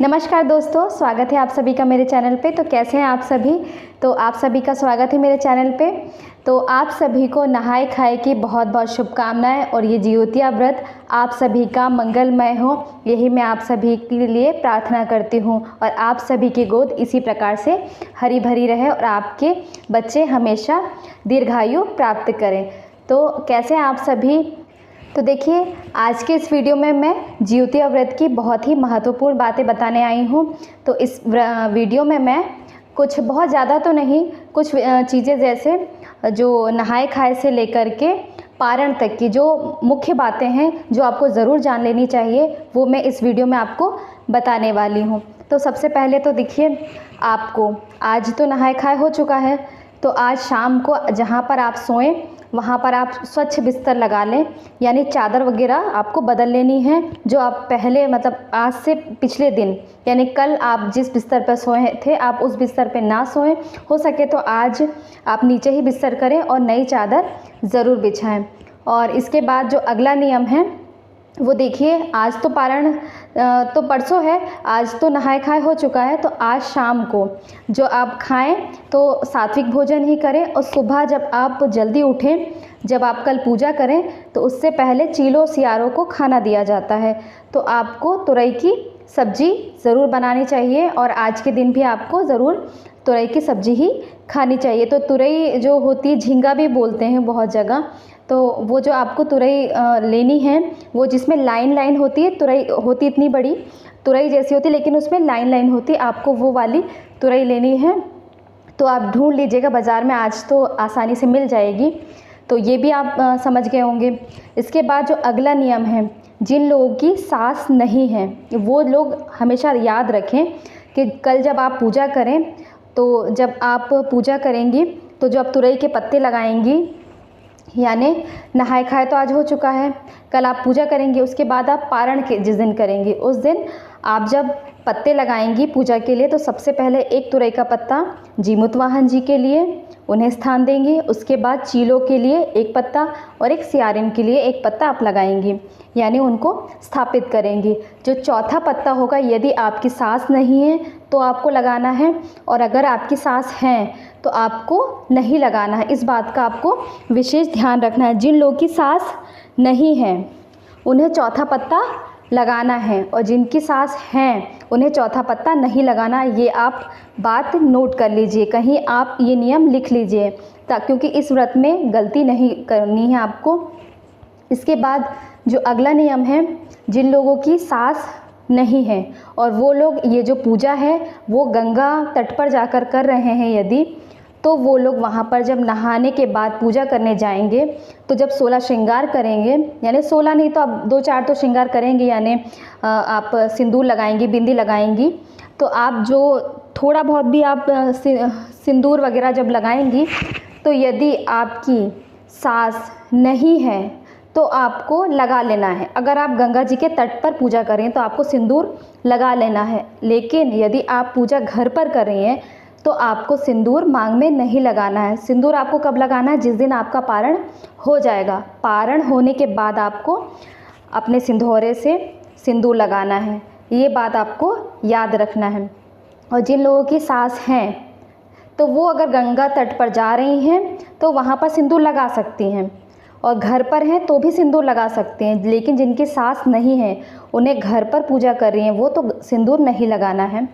नमस्कार दोस्तों, स्वागत है आप सभी का मेरे चैनल पे। तो कैसे हैं आप सभी? तो आप सभी का स्वागत है मेरे चैनल पे। तो आप सभी को नहाए खाए की बहुत बहुत शुभकामनाएं और ये जियोतिया व्रत आप सभी का मंगलमय हो, यही मैं आप सभी के लिए प्रार्थना करती हूँ। और आप सभी की गोद इसी प्रकार से हरी भरी रहे और आपके बच्चे हमेशा दीर्घायु प्राप्त करें। तो कैसे हैं आप सभी? तो देखिए, आज के इस वीडियो में मैं जियोतिया व्रत की बहुत ही महत्वपूर्ण बातें बताने आई हूँ। तो इस वीडियो में मैं कुछ बहुत ज़्यादा तो नहीं, कुछ चीज़ें जैसे जो नहाए खाए से लेकर के पारण तक की जो मुख्य बातें हैं जो आपको ज़रूर जान लेनी चाहिए, वो मैं इस वीडियो में आपको बताने वाली हूँ। तो सबसे पहले तो देखिए, आपको आज तो नहाए खाए हो चुका है, तो आज शाम को जहाँ पर आप सोएं वहाँ पर आप स्वच्छ बिस्तर लगा लें, यानी चादर वगैरह आपको बदल लेनी है। जो आप पहले मतलब आज से पिछले दिन यानी कल आप जिस बिस्तर पर सोए थे आप उस बिस्तर पर ना सोएं। हो सके तो आज आप नीचे ही बिस्तर करें और नई चादर ज़रूर बिछाएं। और इसके बाद जो अगला नियम है वो देखिए, आज तो पारण तो परसों है, आज तो नहाए खाए हो चुका है। तो आज शाम को जो आप खाएं तो सात्विक भोजन ही करें। और सुबह जब आप जल्दी उठें, जब आप कल पूजा करें, तो उससे पहले चीलों सियारों को खाना दिया जाता है। तो आपको तुरई की सब्ज़ी ज़रूर बनानी चाहिए और आज के दिन भी आपको ज़रूर तुरई की सब्ज़ी ही खानी चाहिए। तो तुरई जो होती है, झींगा भी बोलते हैं बहुत जगह, तो वो जो आपको तुरई लेनी है, वो जिसमें लाइन लाइन होती है, तुरई होती इतनी बड़ी तुरई जैसी होती है लेकिन उसमें लाइन लाइन होती है, आपको वो वाली तुरई लेनी है। तो आप ढूंढ लीजिएगा बाज़ार में, आज तो आसानी से मिल जाएगी। तो ये भी आप समझ गए होंगे। इसके बाद जो अगला नियम है, जिन लोगों की सास नहीं है वो लोग हमेशा याद रखें कि कल जब आप पूजा करें, तो जब आप पूजा करेंगी तो जो आप तुरई के पत्ते लगाएंगी, यानी नहाए खाए तो आज हो चुका है, कल आप पूजा करेंगे, उसके बाद आप पारण के जिस दिन करेंगे उस दिन आप जब पत्ते लगाएंगी पूजा के लिए, तो सबसे पहले एक तुरई का पत्ता जीमूत वाहन जी के लिए उन्हें स्थान देंगी। उसके बाद चीलों के लिए एक पत्ता और एक सियारिन के लिए एक पत्ता आप लगाएंगी, यानी उनको स्थापित करेंगी। जो चौथा पत्ता होगा, यदि आपकी सास नहीं है तो आपको लगाना है, और अगर आपकी सास हैं तो आपको नहीं लगाना है। इस बात का आपको विशेष ध्यान रखना है। जिन लोगों की सास नहीं है उन्हें चौथा पत्ता लगाना है, और जिनकी सास हैं उन्हें चौथा पत्ता नहीं लगाना। ये आप बात नोट कर लीजिए, कहीं आप ये नियम लिख लीजिए, क्योंकि इस व्रत में गलती नहीं करनी है आपको। इसके बाद जो अगला नियम है, जिन लोगों की सास नहीं है और वो लोग ये जो पूजा है वो गंगा तट पर जाकर कर रहे हैं यदि, तो वो लोग वहाँ पर जब नहाने के बाद पूजा करने जाएंगे तो जब 16 श्रृंगार करेंगे, यानी 16 नहीं तो आप 2-4 तो श्रृंगार करेंगे, यानी आप सिंदूर लगाएंगी, बिंदी लगाएंगी, तो आप जो थोड़ा बहुत भी आप सिंदूर वगैरह जब लगाएंगी, तो यदि आपकी सास नहीं है तो आपको लगा लेना है। अगर आप गंगा जी के तट पर पूजा करें तो आपको सिंदूर लगा लेना है, लेकिन यदि आप पूजा घर पर कर रही हैं तो आपको सिंदूर मांग में नहीं लगाना है। सिंदूर आपको कब लगाना है? जिस दिन आपका पारण हो जाएगा। पारण होने के बाद आपको अपने सिंदूरे से सिंदूर लगाना है, ये बात आपको याद रखना है। और जिन लोगों की सास हैं तो वो अगर गंगा तट पर जा रही हैं तो वहाँ पर सिंदूर लगा सकती हैं, और घर पर हैं तो भी सिंदूर लगा सकते हैं। लेकिन जिनकी सास नहीं है, उन्हें घर पर पूजा कर रही हैं, वो तो सिंदूर नहीं लगाना है।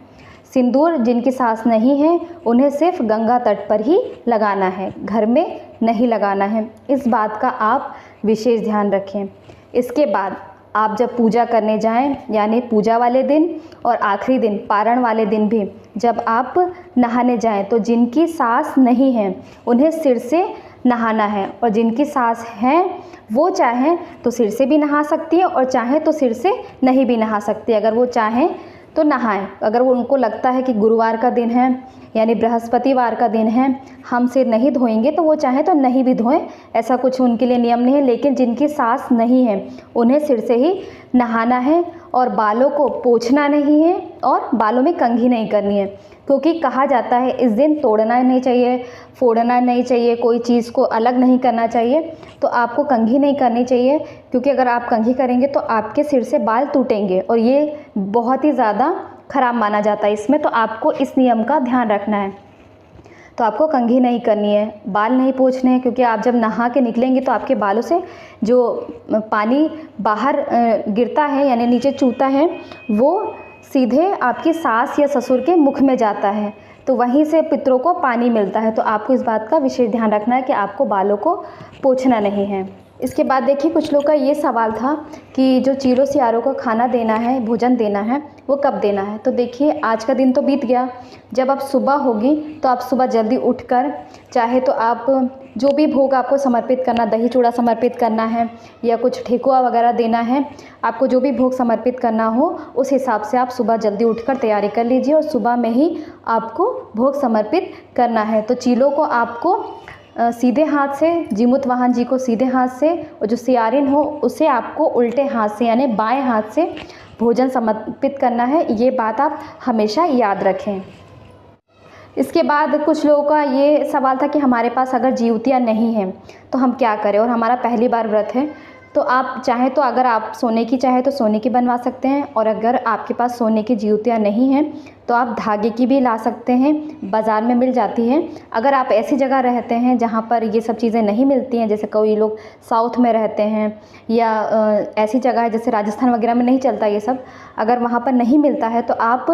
सिंदूर जिनकी सास नहीं है उन्हें सिर्फ गंगा तट पर ही लगाना है, घर में नहीं लगाना है। इस बात का आप विशेष ध्यान रखें। इसके बाद आप जब पूजा करने जाएं, यानी पूजा वाले दिन और आखिरी दिन पारण वाले दिन भी जब आप नहाने जाएं, तो जिनकी सास नहीं है उन्हें सिर से नहाना है, और जिनकी सास हैं वो चाहें तो सिर से भी नहा सकती है और चाहें तो सिर से नहीं भी नहा सकती। अगर वो चाहें तो नहाएं। अगर वो उनको लगता है कि गुरुवार का दिन है यानी बृहस्पतिवार का दिन है, हम सिर नहीं धोएंगे, तो वो चाहे तो नहीं भी धोएं, ऐसा कुछ उनके लिए नियम नहीं है। लेकिन जिनकी सास नहीं है उन्हें सिर से ही नहाना है, और बालों को पोंछना नहीं है और बालों में कंघी नहीं करनी है, क्योंकि कहा जाता है इस दिन तोड़ना नहीं चाहिए, फोड़ना नहीं चाहिए, कोई चीज़ को अलग नहीं करना चाहिए। तो आपको कंघी नहीं करनी चाहिए, क्योंकि अगर आप कंघी करेंगे तो आपके सिर से बाल टूटेंगे और ये बहुत ही ज़्यादा ख़राब माना जाता है इसमें। तो आपको इस नियम का ध्यान रखना है। तो आपको कंघी नहीं करनी है, बाल नहीं पोंछने हैं, क्योंकि आप जब नहा के निकलेंगे तो आपके बालों से जो पानी बाहर गिरता है यानी नीचे चूता है, वो सीधे आपकी सास या ससुर के मुख में जाता है, तो वहीं से पितरों को पानी मिलता है। तो आपको इस बात का विशेष ध्यान रखना है कि आपको बालों को पोंछना नहीं है। इसके बाद देखिए कुछ लोग का ये सवाल था कि जो चीरों सियारों को खाना देना है, भोजन देना है, वो कब देना है। तो देखिए आज का दिन तो बीत गया, जब अब सुबह होगी तो आप सुबह जल्दी उठकर चाहे तो आप जो भी भोग आपको समर्पित करना, दही चूड़ा समर्पित करना है या कुछ ठेकुआ वगैरह देना है, आपको जो भी भोग समर्पित करना हो उस हिसाब से आप सुबह जल्दी उठकर तैयारी कर लीजिए और सुबह में ही आपको भोग समर्पित करना है। तो चीलों को आपको सीधे हाथ से, जीमूत वाहन जी को सीधे हाथ से, और जो सियारिन हो उसे आपको उल्टे हाथ से यानी बाएं हाथ से भोजन समर्पित करना है। ये बात आप हमेशा याद रखें। इसके बाद कुछ लोगों का ये सवाल था कि हमारे पास अगर जिउतिया नहीं है तो हम क्या करें, और हमारा पहली बार व्रत है। तो आप चाहें तो अगर आप सोने की चाहे तो सोने की बनवा सकते हैं, और अगर आपके पास सोने की जिउतिया नहीं है तो आप धागे की भी ला सकते हैं, बाज़ार में मिल जाती है। अगर आप ऐसी जगह रहते हैं जहाँ पर ये सब चीज़ें नहीं मिलती हैं, जैसे कोई लोग साउथ में रहते हैं या ऐसी जगह है जैसे राजस्थान वगैरह में नहीं चलता ये सब, अगर वहाँ पर नहीं मिलता है तो आप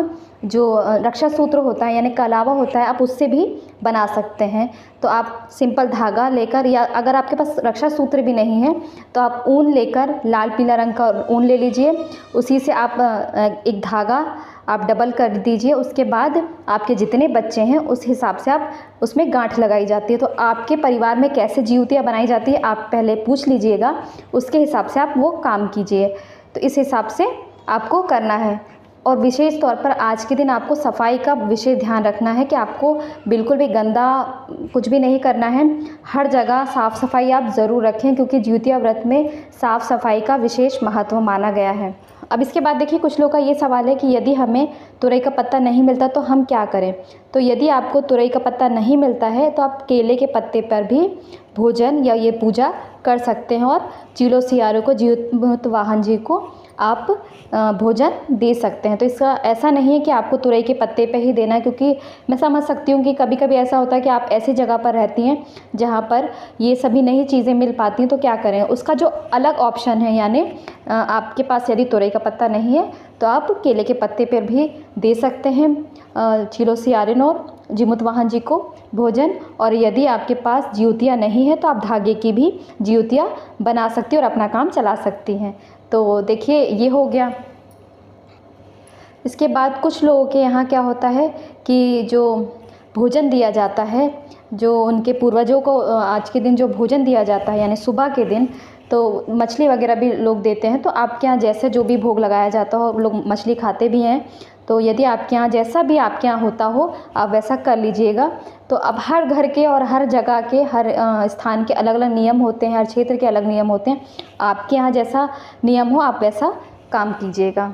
जो रक्षा सूत्र होता है यानी कलावा होता है, आप उससे भी बना सकते हैं। तो आप सिंपल धागा लेकर, या अगर आपके पास रक्षा सूत्र भी नहीं है तो आप ऊन लेकर, लाल पीला रंग का ऊन ले लीजिए, उसी से आप एक धागा आप डबल कर दीजिए। उसके बाद आपके जितने बच्चे हैं उस हिसाब से आप उसमें गांठ लगाई जाती है। तो आपके परिवार में कैसे जिउतिया बनाई जाती है आप पहले पूछ लीजिएगा, उसके हिसाब से आप वो काम कीजिए। तो इस हिसाब से आपको करना है। और विशेष तौर पर आज के दिन आपको सफाई का विशेष ध्यान रखना है कि आपको बिल्कुल भी गंदा कुछ भी नहीं करना है। हर जगह साफ़ सफाई आप ज़रूर रखें, क्योंकि जिउतिया व्रत में साफ़ सफाई का विशेष महत्व माना गया है। अब इसके बाद देखिए कुछ लोगों का ये सवाल है कि यदि हमें तुरई का पत्ता नहीं मिलता तो हम क्या करें। तो यदि आपको तुरई का पत्ता नहीं मिलता है तो आप केले के पत्ते पर भी भोजन या ये पूजा कर सकते हैं, और चीलों सियारों को, जीमूत वाहन जी को आप भोजन दे सकते हैं। तो इसका ऐसा नहीं है कि आपको तुरई के पत्ते पे ही देना है, क्योंकि मैं समझ सकती हूँ कि कभी कभी ऐसा होता है कि आप ऐसी जगह पर रहती हैं जहाँ पर ये सभी नई चीज़ें मिल पाती हैं, तो क्या करें। उसका जो अलग ऑप्शन है, यानी आपके पास यदि तुरई का पत्ता नहीं है तो आप केले के पत्ते पर भी दे सकते हैं चीलों सियारिन और जीमूत वाहन जी को भोजन। और यदि आपके पास जिउतिया नहीं है तो आप धागे की भी जिउतिया बना सकती हैं और अपना काम चला सकती हैं। तो देखिए ये हो गया। इसके बाद कुछ लोगों के यहाँ क्या होता है कि जो भोजन दिया जाता है, जो उनके पूर्वजों को आज के दिन जो भोजन दिया जाता है यानी सुबह के दिन, तो मछली वगैरह भी लोग देते हैं। तो आपके यहाँ जैसे जो भी भोग लगाया जाता हो, लोग मछली खाते भी हैं। तो यदि आपके यहाँ जैसा भी आपके यहाँ होता हो आप वैसा कर लीजिएगा। तो अब हर घर के और हर जगह के, हर स्थान के अलग अलग नियम होते हैं, हर क्षेत्र के अलग नियम होते हैं। आपके यहाँ जैसा नियम हो आप वैसा काम कीजिएगा।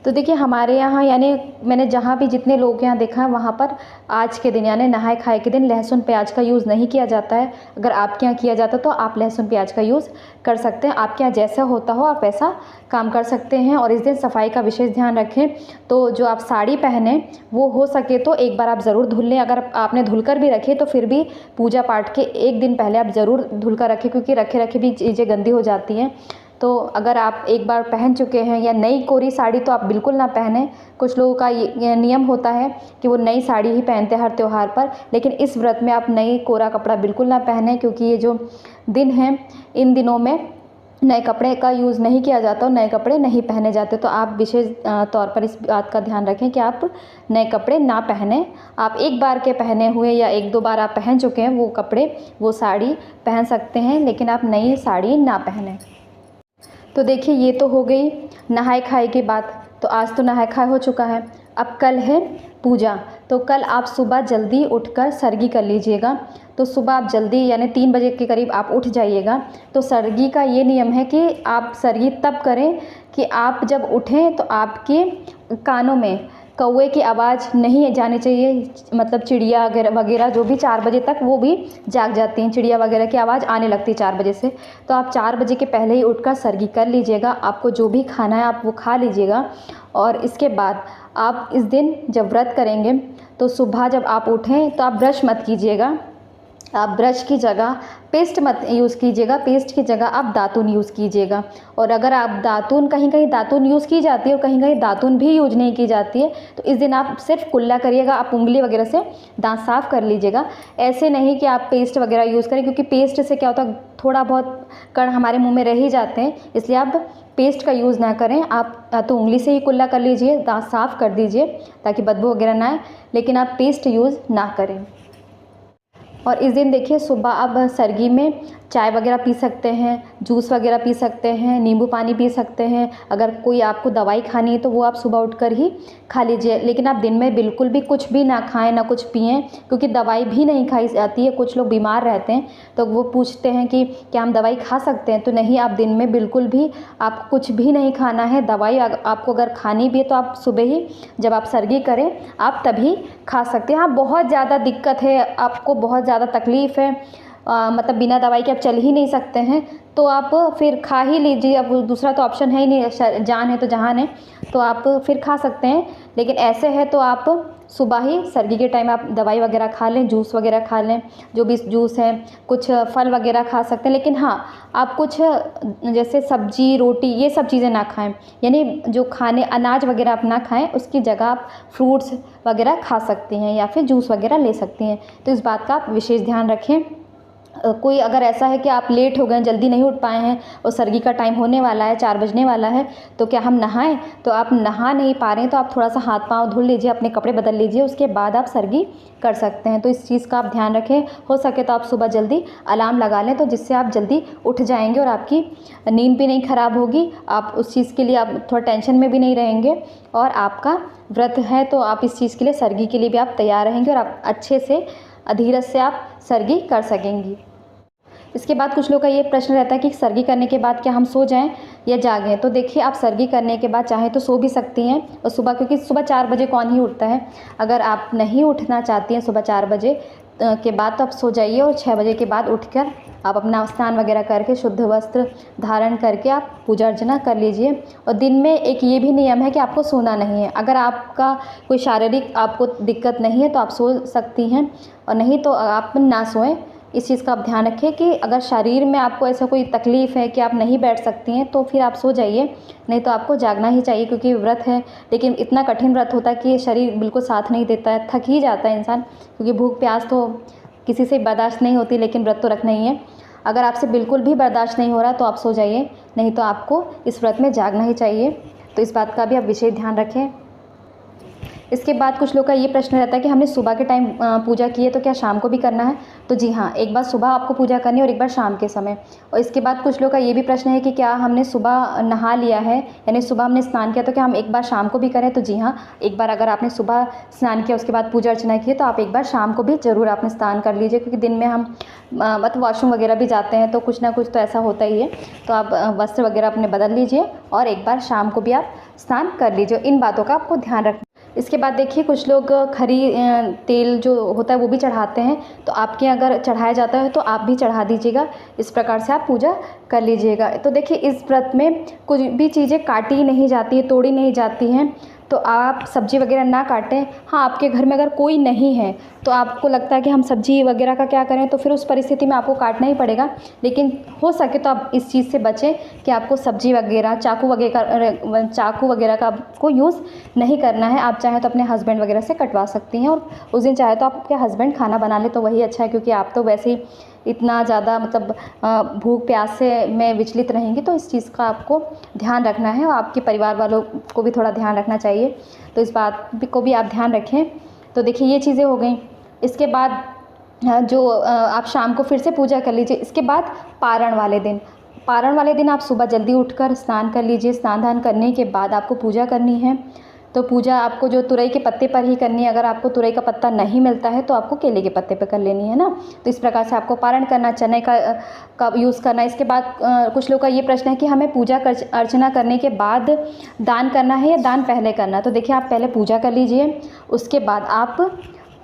तो देखिए हमारे यहाँ यानी मैंने जहाँ भी जितने लोग यहाँ देखा है वहाँ पर आज के दिन यानी नहाए खाए के दिन लहसुन प्याज का यूज़ नहीं किया जाता है। अगर आपके यहाँ किया जाता तो आप लहसुन प्याज का यूज़ कर सकते हैं। आपके यहाँ जैसा होता हो आप वैसा काम कर सकते हैं। और इस दिन सफाई का विशेष ध्यान रखें। तो जो आप साड़ी पहने वो हो सके तो एक बार आप ज़रूर धुल लें। अगर आपने धुल कर भी रखे तो फिर भी पूजा पाठ के एक दिन पहले आप ज़रूर धुल कर रखें, क्योंकि रखे रखे भी चीज़ें गंदी हो जाती हैं। तो अगर आप एक बार पहन चुके हैं या नई कोरी साड़ी तो आप बिल्कुल ना पहने। कुछ लोगों का ये नियम होता है कि वो नई साड़ी ही पहनते हैं हर त्यौहार पर, लेकिन इस व्रत में आप नई कोरा कपड़ा बिल्कुल ना पहने, क्योंकि ये जो दिन हैं इन दिनों में नए कपड़े का यूज़ नहीं किया जाता और नए कपड़े नहीं पहने जाते। तो आप विशेष तौर पर इस बात का ध्यान रखें कि आप नए कपड़े ना पहने। आप एक बार के पहने हुए या एक दो बार आप पहन चुके हैं वो कपड़े, वो साड़ी पहन सकते हैं, लेकिन आप नई साड़ी ना पहने। तो देखिए ये तो हो गई नहाए खाए की बात। तो आज तो नहाए खाए हो चुका है, अब कल है पूजा। तो कल आप सुबह जल्दी उठकर सरगी कर लीजिएगा। तो सुबह आप जल्दी यानी 3 बजे के करीब आप उठ जाइएगा। तो सरगी का ये नियम है कि आप सरगी तब करें कि आप जब उठें तो आपके कानों में कौवे की आवाज़ नहीं जानी चाहिए। मतलब चिड़िया वगैरह जो भी 4 बजे तक वो भी जाग जाती हैं, चिड़िया वगैरह की आवाज़ आने लगती है 4 बजे से। तो आप 4 बजे के पहले ही उठकर सरगी कर लीजिएगा। आपको जो भी खाना है आप वो खा लीजिएगा। और इसके बाद आप इस दिन जब व्रत करेंगे तो सुबह जब आप उठें तो आप ब्रश मत कीजिएगा। आप ब्रश की जगह पेस्ट मत यूज़ कीजिएगा, पेस्ट की जगह आप दातुन यूज़ कीजिएगा। और अगर आप दातुन कहीं कहीं दातुन यूज़ की जाती है और कहीं कहीं दातुन भी यूज नहीं की जाती है, तो इस दिन आप सिर्फ कुल्ला करिएगा, आप उंगली वगैरह से दांत साफ़ कर लीजिएगा। ऐसे नहीं कि आप पेस्ट वगैरह यूज़ करें, क्योंकि पेस्ट से क्या होता है, थोड़ा बहुत कण हमारे मुँह में रह ही जाते हैं, इसलिए आप पेस्ट का यूज़ ना करें। आप तो उंगली से ही कुल्ला कर लीजिए, दांत साफ़ कर दीजिए ताकि बदबू वगैरह ना आए, लेकिन आप पेस्ट यूज़ ना करें। और इस दिन देखिए सुबह आप सर्गी में चाय वगैरह पी सकते हैं, जूस वगैरह पी सकते हैं, नींबू पानी पी सकते हैं। अगर कोई आपको दवाई खानी है तो वो आप सुबह उठकर ही खा लीजिए, लेकिन आप दिन में बिल्कुल भी कुछ भी ना खाएं, ना कुछ पिएं, क्योंकि दवाई भी नहीं खाई जाती है। कुछ लोग बीमार रहते हैं तो वो पूछते हैं कि क्या हम दवाई खा सकते हैं, तो नहीं, आप दिन में बिल्कुल भी आप कुछ भी नहीं खाना है। दवाई आपको अगर खानी भी है तो आप सुबह ही जब आप सर्गी करें आप तभी खा सकते हैं। हाँ, बहुत ज़्यादा दिक्कत है, आपको बहुत ज़्यादा तकलीफ़ है, मतलब बिना दवाई के आप चल ही नहीं सकते हैं, तो आप फिर खा ही लीजिए। अब दूसरा तो ऑप्शन है ही नहीं, जान है तो जहान है, तो आप फिर खा सकते हैं। लेकिन ऐसे है तो आप सुबह ही सर्गी के टाइम आप दवाई वगैरह खा लें, जूस वगैरह खा लें, जो भी जूस है, कुछ फल वगैरह खा सकते हैं। लेकिन हाँ, आप कुछ जैसे सब्जी रोटी ये सब चीज़ें ना खाएं, यानी जो खाने अनाज वगैरह आप ना खाएं, उसकी जगह आप फ्रूट्स वगैरह खा सकती हैं या फिर जूस वगैरह ले सकती हैं। तो इस बात का आप विशेष ध्यान रखें। कोई अगर ऐसा है कि आप लेट हो गए, जल्दी नहीं उठ पाए हैं और सर्गी का टाइम होने वाला है, 4 बजने वाला है, तो क्या हम नहाएं? तो आप नहा नहीं पा रहे हैं तो आप थोड़ा सा हाथ पाँव धुल लीजिए, अपने कपड़े बदल लीजिए, उसके बाद आप सर्गी कर सकते हैं। तो इस चीज़ का आप ध्यान रखें। हो सके तो आप सुबह जल्दी अलार्म लगा लें, तो जिससे आप जल्दी उठ जाएंगे और आपकी नींद भी नहीं ख़राब होगी। आप उस चीज़ के लिए आप थोड़ा टेंशन में भी नहीं रहेंगे, और आपका व्रत है तो आप इस चीज़ के लिए, सर्गी के लिए भी आप तैयार रहेंगे और आप अच्छे से धीरज से आप सर्गी कर सकेंगी। इसके बाद कुछ लोग का ये प्रश्न रहता है कि सर्गी करने के बाद क्या हम सो जाएं या जागें? तो देखिए, आप सर्गी करने के बाद चाहें तो सो भी सकती हैं, और सुबह, क्योंकि सुबह 4 बजे कौन ही उठता है। अगर आप नहीं उठना चाहती हैं सुबह 4 बजे के बाद, तो आप सो जाइए, और 6 बजे के बाद उठकर आप अपना स्नान वगैरह करके शुद्ध वस्त्र धारण करके आप पूजा अर्चना कर लीजिए। और दिन में एक ये भी नियम है कि आपको सोना नहीं है। अगर आपका कोई शारीरिक आपको दिक्कत नहीं है तो आप सो सकती हैं, और नहीं तो आप ना सोएं। इस चीज़ का आप ध्यान रखें कि अगर शरीर में आपको ऐसा कोई तकलीफ़ है कि आप नहीं बैठ सकती हैं तो फिर आप सो जाइए, नहीं तो आपको जागना ही चाहिए, क्योंकि व्रत है। लेकिन इतना कठिन व्रत होता है कि शरीर बिल्कुल साथ नहीं देता है, थक ही जाता है इंसान, क्योंकि भूख प्यास तो किसी से बर्दाश्त नहीं होती, लेकिन व्रत तो रखना ही है। अगर आपसे बिल्कुल भी बर्दाश्त नहीं हो रहा तो आप सो जाइए, नहीं तो आपको इस व्रत में जागना ही चाहिए। तो इस बात का भी आप विशेष ध्यान रखें। इसके बाद कुछ लोग का ये प्रश्न रहता है कि हमने सुबह के टाइम पूजा की है तो क्या शाम को भी करना है? तो जी हाँ, एक बार सुबह आपको पूजा करनी है और एक बार शाम के समय। और इसके बाद कुछ लोग का ये भी प्रश्न है कि क्या हमने सुबह नहा लिया है, यानी सुबह हमने स्नान किया, तो क्या हम एक बार शाम को भी करें? तो जी हाँ, एक बार अगर आपने सुबह स्नान किया, उसके बाद पूजा अर्चना की, तो आप एक बार शाम को भी ज़रूर आपने स्नान कर लीजिए, क्योंकि दिन में हम मतलब वॉशरूम वगैरह भी जाते हैं तो कुछ ना कुछ तो ऐसा होता ही है। तो आप वस्त्र वगैरह अपने बदल लीजिए और एक बार शाम को भी आप स्नान कर लीजिए। इन बातों का आपको ध्यान रखना। इसके बाद देखिए, कुछ लोग खरी तेल जो होता है वो भी चढ़ाते हैं, तो आपके अगर चढ़ाया जाता है तो आप भी चढ़ा दीजिएगा। इस प्रकार से आप पूजा कर लीजिएगा। तो देखिए, इस व्रत में कुछ भी चीज़ें काटी नहीं जाती है, तोड़ी नहीं जाती हैं, तो आप सब्ज़ी वगैरह ना काटें। हाँ, आपके घर में अगर कोई नहीं है तो आपको लगता है कि हम सब्ज़ी वगैरह का क्या करें, तो फिर उस परिस्थिति में आपको काटना ही पड़ेगा। लेकिन हो सके तो आप इस चीज़ से बचें कि आपको सब्ज़ी वगैरह, चाकू वगैरह का आपको यूज़ नहीं करना है। आप चाहें तो अपने हस्बैंड वगैरह से कटवा सकती हैं, और उस दिन चाहे तो आपके हस्बैंड खाना बना ले तो वही अच्छा है, क्योंकि आप तो वैसे ही इतना ज़्यादा मतलब भूख प्यास से में विचलित रहेंगी। तो इस चीज़ का आपको ध्यान रखना है, और आपके परिवार वालों को भी थोड़ा ध्यान रखना चाहिए। तो इस बात को भी आप ध्यान रखें। तो देखिए, ये चीज़ें हो गई। इसके बाद जो आप शाम को फिर से पूजा कर लीजिए। इसके बाद पारण वाले दिन आप सुबह जल्दी उठकर स्नान कर लीजिए। स्नान दान करने के बाद आपको पूजा करनी है। तो पूजा आपको जो तुरई के पत्ते पर ही करनी है। अगर आपको तुरई का पत्ता नहीं मिलता है तो आपको केले के पत्ते पर कर लेनी है ना। तो इस प्रकार से आपको पारण करना, चने का यूज़ करना। इसके बाद कुछ लोग का ये प्रश्न है कि हमें पूजा अर्चना करने के बाद दान करना है या दान पहले करना। तो देखिए, आप पहले पूजा कर लीजिए, उसके बाद आप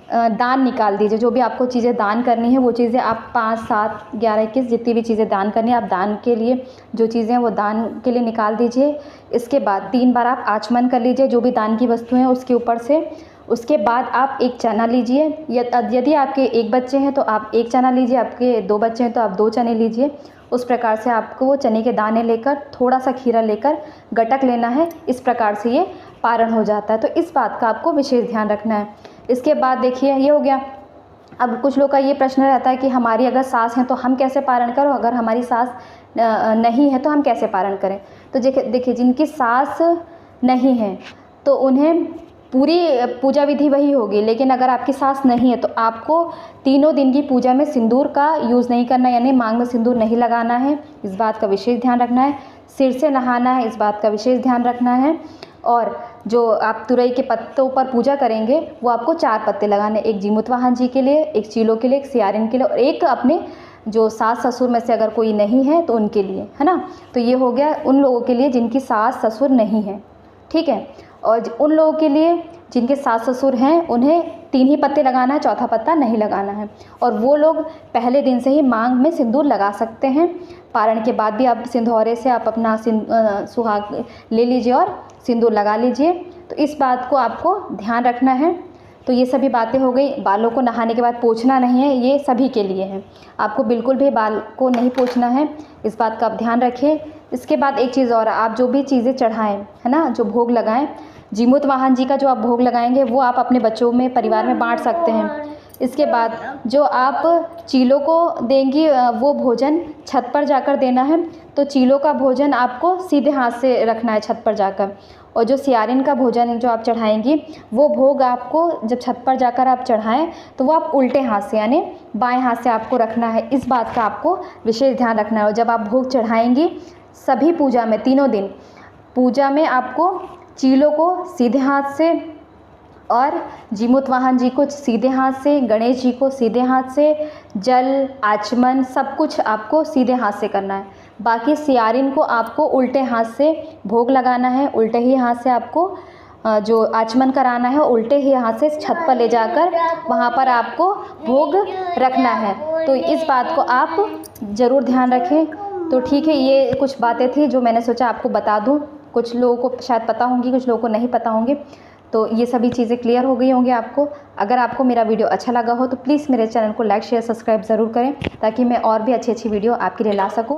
दान निकाल दीजिए। जो भी आपको चीज़ें दान करनी है वो चीज़ें आप 5, 7, 11, 21 जितनी भी चीज़ें दान करनी है आप दान के लिए जो चीज़ें हैं वो दान के लिए निकाल दीजिए। इसके बाद 3 बार आप आचमन कर लीजिए जो भी दान की वस्तु हैं उसके ऊपर से। उसके बाद आप एक चना लीजिए, यदि आपके 1 बच्चे हैं तो आप 1 चना लीजिए, आपके 2 बच्चे हैं तो आप 2 चने लीजिए। उस प्रकार से आपको वो चने के दाने लेकर, थोड़ा सा खीरा लेकर गटक लेना है। इस प्रकार से ये पारण हो जाता है। तो इस बात का आपको विशेष ध्यान रखना है। इसके बाद देखिए ये हो गया। अब कुछ लोग का ये प्रश्न रहता है कि हमारी अगर सास हैं तो हम कैसे पारण करें, अगर हमारी सास नहीं है तो हम कैसे पारण करें। तो देखिए जिनकी सास नहीं है तो उन्हें पूरी पूजा विधि वही होगी, लेकिन अगर आपकी सास नहीं है तो आपको तीनों दिन की पूजा में सिंदूर का यूज़ नहीं करना, यानी मांग में सिंदूर नहीं लगाना है। इस बात का विशेष ध्यान रखना है। सिर से नहाना है, इस बात का विशेष ध्यान रखना है। और जो आप तुरई के पत्तों पर पूजा करेंगे वो आपको 4 पत्ते लगाने, एक जीमूत वाहन जी के लिए, एक चीलों के लिए, एक सियारिन के लिए और एक अपने जो सास ससुर में से अगर कोई नहीं है तो उनके लिए, है ना। तो ये हो गया उन लोगों के लिए जिनकी सास ससुर नहीं है, ठीक है। और उन लोगों के लिए जिनके सास ससुर हैं उन्हें 3 ही पत्ते लगाना है, चौथा पत्ता नहीं लगाना है। और वो लोग पहले दिन से ही मांग में सिंदूर लगा सकते हैं। पारण के बाद भी आप सिंधौरे से आप अपना सुहाग ले लीजिए और सिंदूर लगा लीजिए। तो इस बात को आपको ध्यान रखना है। तो ये सभी बातें हो गई। बालों को नहाने के बाद पोंछना नहीं है, ये सभी के लिए है। आपको बिल्कुल भी बाल को नहीं पोंछना है, इस बात का आप ध्यान रखिए। इसके बाद एक चीज़ और, आप जो भी चीज़ें चढ़ाएं, है ना, जो भोग लगाएं, जीमूत वाहन जी का जो आप भोग लगाएंगे वो आप अपने बच्चों में, परिवार में बांट सकते हैं। इसके बाद जो आप चीलों को देंगी वो भोजन छत पर जाकर देना है। तो चीलों का भोजन आपको सीधे हाथ से रखना है छत पर जाकर। और जो सियारिन का भोजन जो आप चढ़ाएंगी वो भोग आपको जब छत पर जाकर आप चढ़ाएं तो वो आप उल्टे हाथ से यानी बाएं हाथ से आपको रखना है। इस बात का आपको विशेष ध्यान रखना है। और जब आप भोग चढ़ाएंगी सभी पूजा में, तीनों दिन पूजा में आपको चीलों को सीधे हाथ से और जीमूत वाहन जी को सीधे हाथ से, गणेश जी को सीधे हाथ से, जल आचमन सब कुछ आपको सीधे हाथ से करना है। बाकी सियारिन को आपको उल्टे हाथ से भोग लगाना है, उल्टे ही हाथ से आपको जो आचमन कराना है उल्टे ही हाथ से छत पर ले जाकर वहाँ पर आपको भोग रखना है। तो इस बात को आप ज़रूर ध्यान रखें। तो ठीक है, ये कुछ बातें थी जो मैंने सोचा आपको बता दूँ। कुछ लोगों को शायद पता होंगी, कुछ लोगों को नहीं पता होंगी। तो ये सभी चीज़ें क्लियर हो गई होंगी आपको। अगर आपको मेरा वीडियो अच्छा लगा हो तो प्लीज़ मेरे चैनल को लाइक शेयर सब्सक्राइब ज़रूर करें ताकि मैं और भी अच्छी वीडियो आपके लिए ला सकूं।